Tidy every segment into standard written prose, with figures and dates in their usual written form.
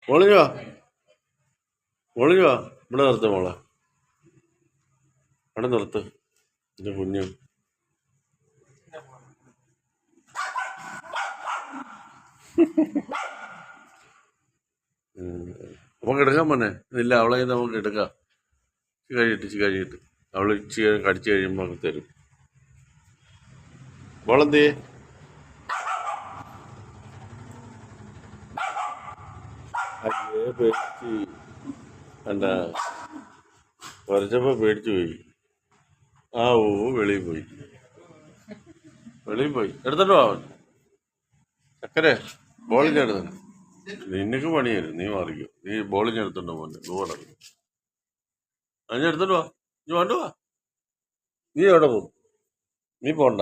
മോളിഞ്ഞു വാ മോളിഞ്ഞു വാ ഇവിടെ നിർത്ത് മോളെ അവിടെ നിർത്ത് എൻ്റെ കുഞ്ഞു നമുക്ക് എടുക്കാൻ പോന്നെ ഇല്ല അവളെ നമുക്ക് എടുക്കാം കഴിയിട്ട് അവൾ കടിച്ചു കഴിയുമ്പോൾ നമുക്ക് തരും മോളെന്തേ അയ്യേ പേടിച്ച് എന്താ വരച്ചപ്പോൾ പേടിച്ചു പോയി ആ ഓ വെളിയിൽ പോയി എടുത്തിട്ടോ അവൻ ചക്കരെ ബോളിൻ്റെ എടുത്തു നിനക്ക് പണിയായിരുന്നു നീ മാറിക്കോ നീ ബോളിങ് എടുത്തുണ്ടോ മോനെ നൂടക്കും ഞാൻ എടുത്തിട്ട് വാ നീ വേണ്ടുവാ നീ എവിടെ പോകും നീ പോണ്ട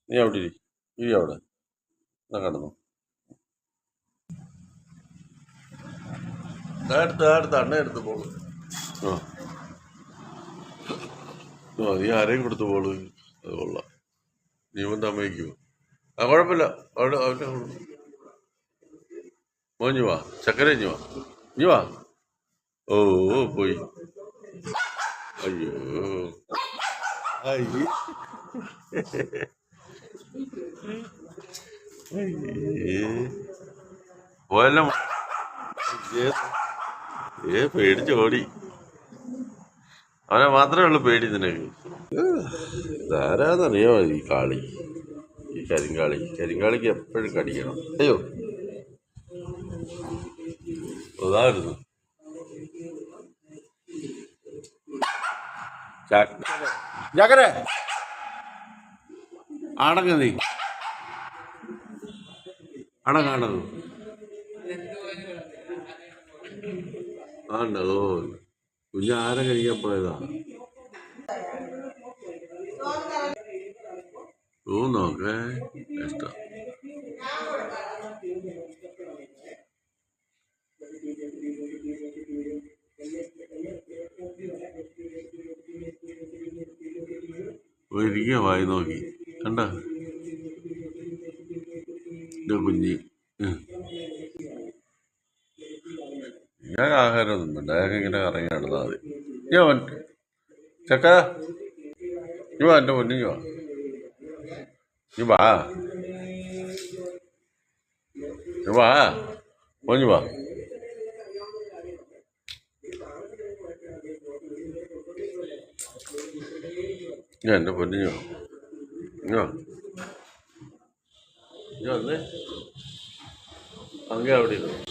നീ അവിടെ ഇരി അവിടെ എന്നാ കിടന്നു അടുത്ത് അണ്ണ എടുത്ത് പോള് ആ നീ ആരെയും കൊടുത്തു പോള് അത് കൊള്ളാം നീ വന്ന് അമ്മയ്ക്കോ ആ കുഴപ്പമില്ല അവിടെ അവൻ്റെ മോഞ്ഞു വാ ചക്കര ഇഞ്ഞു വാ ഓ പോയി അയ്യോ പോയല്ലോ പേടിച്ച് ഓടി അവനെ മാത്രമേ ഉള്ളൂ പേടി നിനക്ക് ധാരാന്നറിയോ ഈ കാളി ഈ കരിങ്കാളിക്ക് എപ്പോഴും കടിക്കണം അയ്യോ അതായിരുന്നു ചക്കരെ അടങ്ങ നീ അടങ്ങാണ്ടത് ആണ്ടോ കുഞ്ഞ് ആരെ കഴിക്കാൻ പോയതാ നോക്കേ ഇഷ്ടം ഇരിക്കുക വായി നോക്കി കണ്ട കുഞ്ഞി ഞാൻ ആഹാരമൊന്നും വേണ്ട അയാൾക്ക് ഇങ്ങനെ ഇറങ്ങി നടന്നാൽ മതി ഞാൻ ചക്ക നീ വാ എൻ്റെ പൊന്നു നീ വാ പോഞ്ഞു വാ ഞാൻ എൻ്റെ പൊന്നു വന്നേ അങ്ങേ അവിടെ ഇരുന്നു